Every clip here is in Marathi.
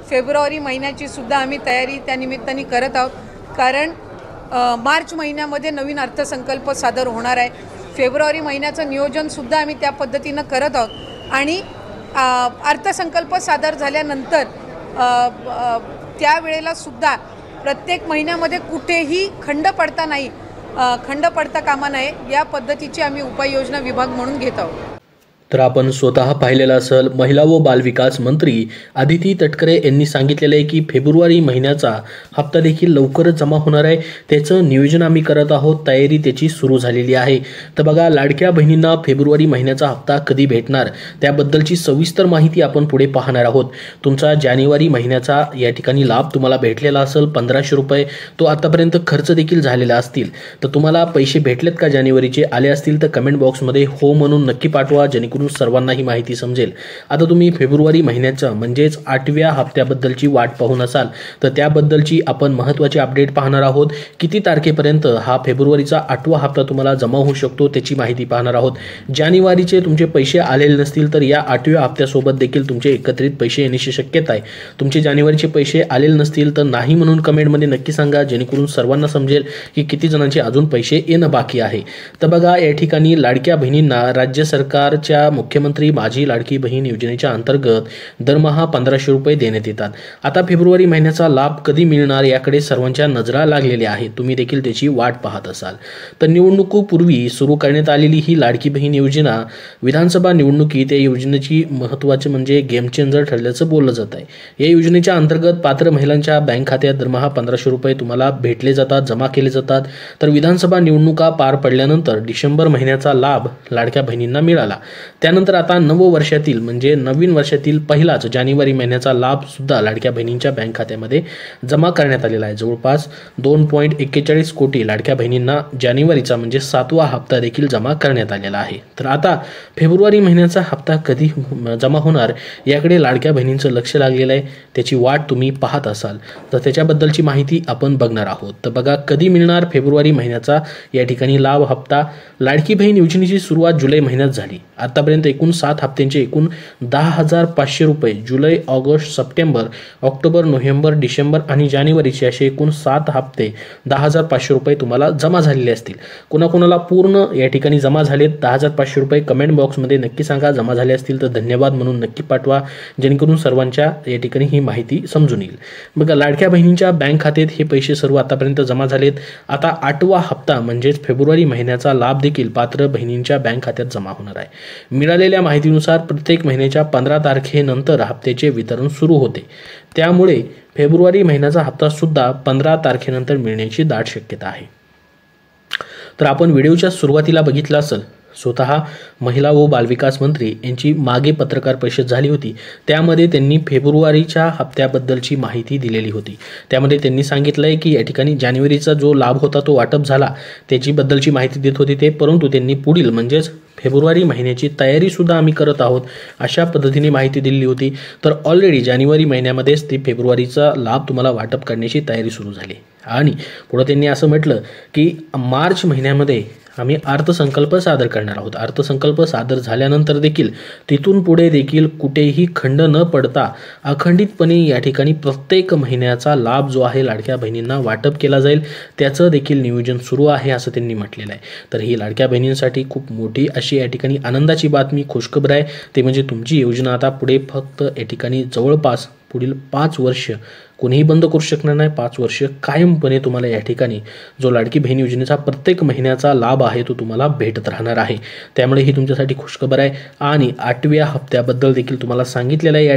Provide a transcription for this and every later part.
फेब्रुवारी महिन्याची सुद्धा आम्ही तयारी त्या निमित्ताने करत आहोत, कारण मार्च महिन्यामध्ये नवीन अर्थसंकल्प सादर होणार आहे। फेब्रुवारी महिन्याचं नियोजनसुद्धा आम्ही त्या पद्धतीनं करत आहोत आणि अर्थसंकल्प सादर झाल्यानंतर त्यावेळेला सुद्धा प्रत्येक महिन्यामध्ये कुठेही खंड पडता कामा नये या पद्धतीची आम्ही उपाययोजना विभाग म्हणून घेत आहोत। तर आपण स्वतः पाहिलेलं असेल, महिला व बालविकास मंत्री अदिती तटकरे यांनी सांगितलेलं आहे की फेब्रुवारी महिन्याचा हप्ता देखील लवकरच जमा होणार आहे। त्याचं नियोजन आम्ही करत आहोत, तयारी त्याची सुरू झालेली आहे। तर बघा, लाडक्या बहिणींना फेब्रुवारी महिन्याचा हप्ता कधी भेटणार त्याबद्दलची सविस्तर माहिती आपण पुढे पाहणार आहोत। तुमचा जानेवारी महिन्याचा या ठिकाणी लाभ तुम्हाला भेटलेला असेल 1500 रुपये, तो आतापर्यंत खर्च देखील झालेला असतील, तर तुम्हाला पैसे भेटलेत का जानेवारीचे आले असतील तर कमेंट बॉक्समध्ये हो म्हणून नक्की पाठवा, जेणेकरून सर्वांना ही माहिती समजेल। आता तुम्ही फेब्रुवारी महिन्याचा म्हणजेच 8व्या हप्त्याबद्दलची वाट पाहून असाल तर त्याबद्दलची आपण महत्त्वाची अपडेट पाहणार आहोत। किती तारखेपर्यंत हा फेब्रुवारीचा 8वा हप्ता तुम्हाला जमा होऊ शकतो त्याची माहिती पाहणार आहोत। जानेवारीचे तुमचे पैसे आलेले नसतील तर या 8व्या हप्त्यासोबत देखील तुमचे एकत्रित पैसे येण्याची शक्यता आहे। तुमचे जानेवारीचे पैसे आलेले नसतील तर नाही म्हणून कमेंटमध्ये नक्की सांगा, जेणेकरून सर्वांना समजेल की किती जणांचे अजून पैसे येणं बाकी आहे। तर बघा, या ठिकाणी लाडक्या बहिणींना राज्य सरकारच्या मुख्यमंत्री माझी लाडकी बहीण योजनेच्या अंतर्गत दरमहा 1500 रुपये देण्यात येतात। आता फेब्रुवारी महिन्याचा लाभ कधी मिळणार याकडे सर्वांच्या नजरा लागलेल्या आहेत, तुम्ही देखील त्याची वाट पाहत असाल। तर निवडणुकीपूर्वी सुरू करण्यात आलेली ही लाडकी बहीण योजना विधानसभा निवडणुकीत या योजनेची महत्त्वाचे म्हणजे गेम चेंजर ठरल्याचं बोललं जात आहे। या योजनेच्या अंतर्गत पात्र महिलांच्या बँक खात्यात दरमहा 1500 रुपये तुम्हाला भेटले जातात, जमा केले जातात। तर विधानसभा निवडणुका पार पडल्यानंतर डिसेंबर महिन्याचा लाभ लाडक्या बहिणींना मिळाला। त्यानंतर आता नववर्षातील म्हणजे नवीन वर्षातील पहिलाच जानेवारी महिन्याचा लाभ सुद्धा लाडक्या बहिणींच्या बँक खात्यामध्ये जमा करण्यात आलेला आहे। जवळपास 2.41 कोटी लाडक्या बहिणींना जानेवारीचा म्हणजे 7वा हप्ता देखील जमा करण्यात आलेला आहे। तर आता फेब्रुवारी महिन्याचा हप्ता कधी जमा होणार याकडे लाडक्या बहिणींचं लक्ष लागलेलं आहे, त्याची वाट तुम्ही पाहत असाल तर त्याच्याबद्दलची माहिती आपण बघणार आहोत। तर बघा, कधी मिळणार फेब्रुवारी महिन्याचा या ठिकाणी लाभ हप्ता। लाडकी बहीण योजनेची सुरुवात जुलै महिन्यात झाली। आतापर्यंत एकूण 7 हप्त्यांचे एकूण 10,500 रुपये July, August, September, October, November, December आणि जानेवारीचे असे एकूण 7 हप्ते 10,500 रुपये तुम्हाला जमा झालेले असतील। कोणाकोणाला पूर्ण या ठिकाणी जमा झालेत 10,500 रुपये कमेंट बॉक्समध्ये नक्की सांगा। जमा झाले असतील तर धन्यवाद म्हणून नक्की पाठवा, जेणेकरून सर्वांच्या या ठिकाणी ही माहिती समजून येईल। बघा, लाडक्या बहिणींच्या बँक खात्यात हे पैसे सर्व आतापर्यंत जमा झालेत। आता 8वा हप्ता म्हणजेच फेब्रुवारी महिन्याचा लाभ देखील पात्र बहिणींच्या बँक खात्यात जमा होणार आहे। मिळालेल्या माहितीनुसार प्रत्येक महिन्याच्या 15 तारखेनंतर हप्त्याचे वितरण सुरू होते, त्यामुळे फेब्रुवारी महिन्याचा हप्ता सुद्धा 15 तारखेनंतर मिळण्याची दाट शक्यता आहे। तर आपण व्हिडिओच्या सुरुवातीला बघितलं असेल, स्वतः महिला व बालविकास मंत्री यांची मागे पत्रकार परिषद झाली होती, त्यामध्ये त्यांनी फेब्रुवारीच्या हप्त्याबद्दलची माहिती दिलेली होती। त्यामध्ये त्यांनी सांगितलंय की या ठिकाणी जानेवारीचा जो लाभ होता तो वाटप झाला, त्याची बद्दलची माहिती देत होते ते, परंतु त्यांनी पुढील म्हणजेच फेब्रुवारी महिन्याची तयारी सुद्धा आम्ही करत आहोत अशा पद्धतीने माहिती दिली होती। तर ऑलरेडी जानेवारी महिन्यामध्येच ते फेब्रुवारीचा लाभ तुम्हाला वाटप करण्याची तयारी सुरू झाली आणि पुढे त्यांनी असं म्हटलं की मार्च महिन्यामध्ये आम्ही अर्थसंकल्प सादर करणार आहोत। अर्थसंकल्प सादर झाल्यानंतर देखील तिथून पुढे देखील कुठेही खंड न पडता अखंडितपणे या ठिकाणी प्रत्येक महिन्याचा लाभ जो आहे लाडक्या बहिणींना वाटप केला जाईल, त्याचं देखील नियोजन सुरू आहे असं त्यांनी म्हटलेलं आहे। तर ही लाडक्या बहिणींसाठी खूप मोठी अशी या ठिकाणी आनंदाची बातमी, खुशखबर आहे, ते म्हणजे तुमची योजना आता पुढे फक्त या ठिकाणी जवळपास पुढील 5 वर्ष कोणीही बंद करू शकणार नाही। 5 वर्ष कायमपणे तुम्हाला या ठिकाणी जो लाडकी बहीण योजनेचा प्रत्येक महिन्याचा लाभ आहे तो तुम्हाला भेटत राहणार आहे। त्यामुळे ही तुमच्यासाठी खुशखबर आहे आणि 8व्या हप्त्याबद्दल देखील तुम्हाला सांगितलेलं आहे।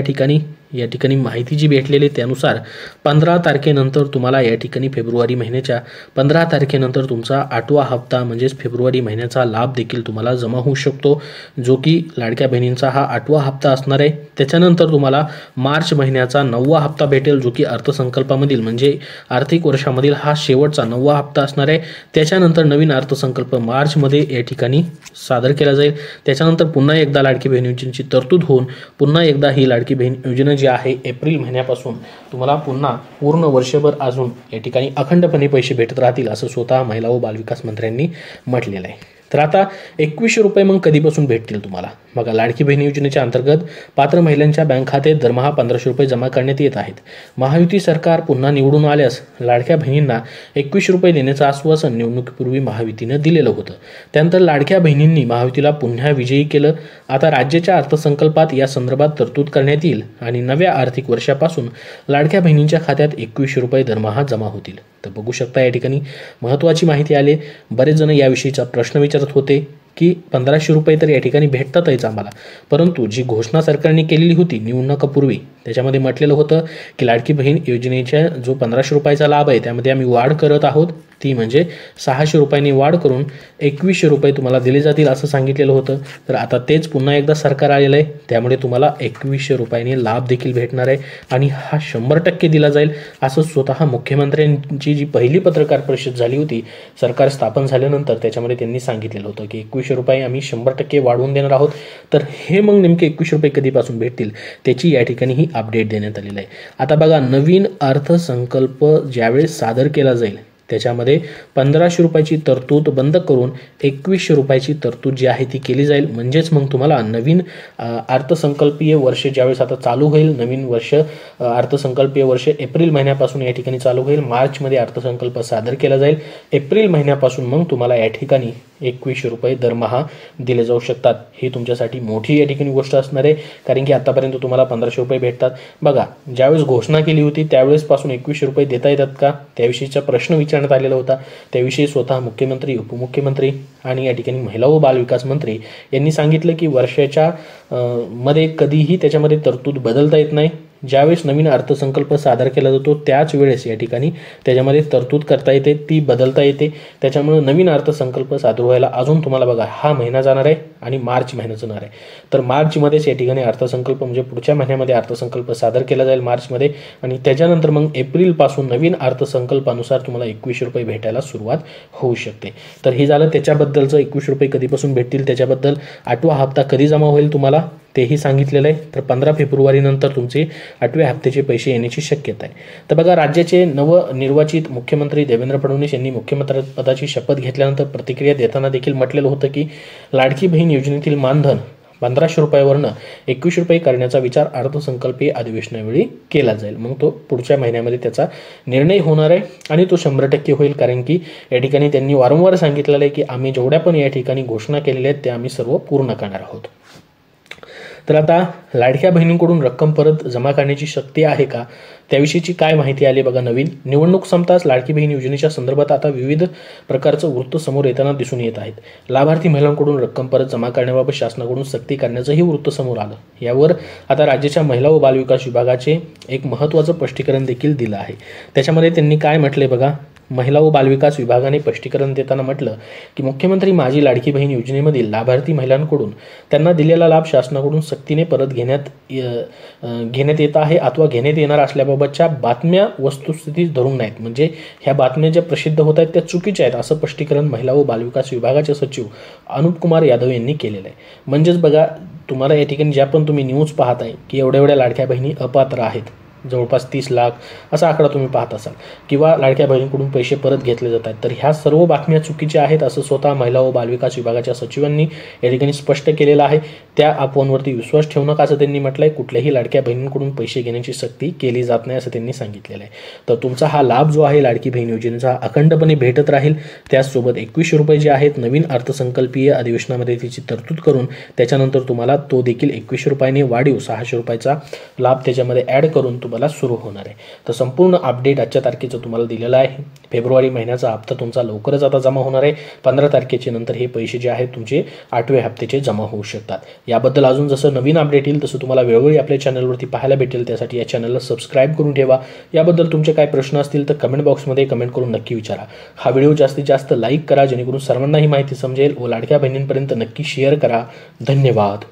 या ठिकाणी माहिती जी भेटलेली त्यानुसार 15 तारखेनंतर तुम्हाला या ठिकाणी फेब्रुवारी महिन्याच्या 15 तारखेनंतर तुमचा 8वा हप्ता म्हणजेच फेब्रुवारी महिन्याचा लाभ देखील तुम्हाला जमा होऊ शकतो, जो की लाडक्या बहिणींचा हा 8वा हप्ता असणार आहे। त्याच्यानंतर तुम्हाला मार्च महिन्याचा 9वा हप्ता भेटेल, जो की अर्थसंकल्पामधील म्हणजे आर्थिक वर्षामधील हा शेवटचा 9वा हप्ता असणार आहे। त्याच्यानंतर नवीन अर्थसंकल्प मार्चमध्ये या ठिकाणी सादर केला जाईल। त्याच्यानंतर पुन्हा एकदा लाडकी बहीण योजनेची तरतूद होऊन पुन्हा एकदा ही लाडकी बहीण योजना जी आहे एप्रिल महिन्यापासून तुम्हाला पुन्हा पूर्ण वर्षभर अजून या ठिकाणी अखंडपणे पैसे भेटत राहतील असं स्वतः महिला व बालविकास मंत्र्यांनी म्हटलेलं आहे। तर आता 2100 रुपये मग कधीपासून भेटतील तुम्हाला? बघा, लाडकी बहीण योजनेच्या अंतर्गत पात्र महिलांच्या बँक खात्यात दरमहा 1500 रुपये जमा करण्यात येत आहेत. महायुती सरकार पुन्हा निवडून आल्यास लाडक्या बहिणींना 2100 रुपये देण्याचं आश्वासन निवडणुकीपूर्वी महायुतीनं दिलेलं होतं. त्यानंतर लाडक्या बहिणींनी महायुतीला पुन्हा विजयी केलं. आता राज्याच्या अर्थसंकल्पात या संदर्भात तरतूद करण्यात येईल आणि नव्या आर्थिक वर्षापासून लाडक्या बहिणींच्या खात्यात 2100 रुपये दरमहा जमा होतील. तर बघू शकता, या ठिकाणी महत्त्वाची माहिती आली. बरेच जण याविषयीचा प्रश्न विचारत होते की 1500 रुपये तर या ठिकाणी भेटतातच आम्हाला, परंतु जी घोषणा सरकारने केलेली होती निवडणुकापूर्वी त्याच्यामध्ये म्हटलेलं होतं की लाडकी बहीण योजनेच्या जो 1500 रुपयाचा लाभ आहे त्यामध्ये आम्ही वाढ करत आहोत, ती म्हणजे 600 रुपयांनी वाढ करून 2100 रुपये तुम्हाला दिले जातील असं सांगितलेलं होतं. तर आता तेच पुन्हा एकदा सरकार आलेलं आहे, त्यामुळे तुम्हाला 2100 रुपयांनी लाभ देखील भेटणार आहे आणि हा 100% दिला जाईल असं स्वतः मुख्यमंत्र्यांची जी पहिली पत्रकार परिषद झाली होती सरकार स्थापन झाल्यानंतर, त्याच्यामध्ये त्यांनी सांगितलेलं होतं की 2100 रुपये आम्ही 100% वाढवून देणार आहोत. तर हे मग नेमके 2100 रुपये कधीपासून भेटतील त्याची या ठिकाणी ही अपडेट देण्यात आलेलं आहे. आता बघा, नवीन अर्थसंकल्प ज्यावेळेस सादर केला जाईल त्याच्यामध्ये 1500 रुपयाची तरतूद बंद करून 2100 रुपयाची तरतूद जी आहे ती केली जाईल. म्हणजेच मग तुम्हाला नवीन अर्थसंकल्पीय वर्ष ज्यावेळेस आता चालू होईल, नवीन वर्ष अर्थसंकल्पीय वर्ष एप्रिल महिन्यापासून या ठिकाणी चालू होईल. मार्चमध्ये अर्थसंकल्प सादर केला जाईल. एप्रिल महिन्यापासून मग तुम्हाला या ठिकाणी 2100 रुपये दरमहा दिले जाऊ शकतात. ही तुमच्यासाठी मोठी या ठिकाणी गोष्ट असणार आहे, कारण की आतापर्यंत तुम्हाला 1500 रुपये भेटतात. बघा, ज्यावेळेस घोषणा केली होती त्यावेळेसपासून 2100 रुपये देता येतात का त्याविषयीचा प्रश्न विचारण्यात आलेला होता. त्याविषयी स्वतः मुख्यमंत्री, उपमुख्यमंत्री आणि या ठिकाणी महिला व बालविकास मंत्री यांनी सांगितलं की वर्षाच्या मध्ये कधीही त्याच्यामध्ये तरतूद बदलता येत नाही. ज्यावेळेस नवीन अर्थसंकल्प सादर केला जातो त्याच वेळेस या ठिकाणी त्याच्यामध्ये तरतूद करता येते, ती बदलता येते. त्याच्यामुळे नवीन अर्थसंकल्प सादर व्हायला अजून तुम्हाला बघा हा महिना जाणार आहे आणि मार्च महिना जाणार आहे. तर मार्चमध्येच या ठिकाणी अर्थसंकल्प म्हणजे पुढच्या महिन्यामध्ये अर्थसंकल्प सादर केला जाईल मार्चमध्ये, आणि त्याच्यानंतर मग एप्रिलपासून नवीन अर्थसंकल्पानुसार तुम्हाला 2100 रुपये भेटायला सुरुवात होऊ शकते. तर हे झालं त्याच्याबद्दलचं. 2100 रुपये कधीपासून भेटतील त्याच्याबद्दल. 8वा हप्ता कधी जमा होईल तुम्हाला तेही सांगितलेलं आहे. तर 15 फेब्रुवारी नंतर तुमचे 8व्या हप्त्याचे पैसे येण्याची शक्यता आहे. तर बघा, राज्याचे नवनिर्वाचित मुख्यमंत्री देवेंद्र फडणवीस यांनी मुख्यमंत्रीपदाची शपथ घेतल्यानंतर प्रतिक्रिया देताना देखील म्हटलेलं होतं की लाडकी बहीण योजनेतील मानधन 1500 रुपयावरनं 2100 रुपये करण्याचा विचार अर्थसंकल्पीय अधिवेशनावेळी केला जाईल. मग तो पुढच्या महिन्यामध्ये त्याचा निर्णय होणार आहे आणि तो 100% होईल, कारण की या ठिकाणी त्यांनी वारंवार सांगितलेलं आहे की आम्ही जेवढ्या पण या ठिकाणी घोषणा केलेल्या आहेत त्या आम्ही सर्व पूर्ण करणार आहोत. तर आता लाडक्या बहिणींकडून रक्कम परत जमा करण्याची शक्ती आहे का त्याविषयीची काय माहिती आली बघा. नवीन निवडणूक संपताच लाडकी बहीण योजनेच्या संदर्भात आता विविध प्रकारचं वृत्त समोर येताना दिसून येत आहेत. लाभार्थी महिलांकडून रक्कम परत जमा करण्याबाबत शासनाकडून सक्ती करण्याचंही वृत्त समोर आलं. यावर आता राज्याच्या महिला व बालविकास विभागाचे एक महत्त्वाचं स्पष्टीकरण देखील दिलं आहे. त्याच्यामध्ये त्यांनी काय म्हटलंय बघा. महिला व बालविकास विभागाने स्पष्टीकरण देताना म्हटलं की मुख्यमंत्री माझी लाडकी बहीण योजनेमधील लाभार्थी महिलांकडून त्यांना दिलेला लाभ शासनाकडून सक्तीने परत घेण्यात येत आहे अथवा घेण्यात येणार असल्याबाबतच्या बातम्या वस्तुस्थिती धरून नाहीत. म्हणजे ह्या बातम्या ज्या प्रसिद्ध होत आहेत त्या चुकीच्या आहेत असं स्पष्टीकरण महिला व बालविकास विभागाचे सचिव अनुप कुमार यादव यांनी केलेलं आहे. म्हणजेच बघा, तुम्हाला या ठिकाणी ज्या पण तुम्ही न्यूज पाहताय की एवढ्या लाडक्या बहिणी अपात्र आहेत, जवळपास 30 लाख असा आकडा तुम्ही पाहत असाल, किंवा लाडक्या बहिणींकडून पैसे परत घेतले जातात, तर ह्या सर्व बातम्या चुकीच्या आहेत असं स्वतः महिला व बालविकास विभागाच्या सचिवांनी या ठिकाणी स्पष्ट केलेलं आहे. त्या अफवांवरती विश्वास ठेवू नका असं त्यांनी म्हटलंय. कुठल्याही लाडक्या बहिणींकडून पैसे घेण्याची सक्ती केली जात नाही असं त्यांनी सांगितलेलं आहे. तर तुमचा हा लाभ जो आहे लाडकी बहीण योजनेचा अखंडपणे भेटत राहील. त्याचसोबत 2100 रुपये जे आहेत नवीन अर्थसंकल्पीय अधिवेशनामध्ये त्याची तरतूद करून त्याच्यानंतर तुम्हाला तो देखील 2100 रुपयाने वाढीव 600 रुपयाचा लाभ त्याच्यामध्ये ॲड करून तुम्हाला सुरू होणार आहे. तर संपूर्ण अपडेट आजच्या तारखेचं तुम्हाला दिलेलं आहे. फेब्रुवारी महिन्याचा हप्ता तुमचा लवकरच आता जमा होणार आहे. 15 तारखेच्या नंतर हे पैसे जे आहेत तुमचे 8व्या हप्त्याचे जमा होऊ शकतात. याबद्दल अजून जसं नवीन अपडेट येईल तसं तुम्हाला वेळोवेळी आपल्या चॅनलवरती पाहायला भेटेल. त्यासाठी या चॅनलला सबस्क्राईब करून ठेवा. याबद्दल तुमचे काय प्रश्न असतील तर कमेंट बॉक्समध्ये कमेंट करून नक्की विचारा. हा व्हिडिओ जास्तीत जास्त लाईक करा जेणेकरून सर्वांना ही माहिती समजेल व लाडक्या बहिणींपर्यंत नक्की शेअर करा. धन्यवाद.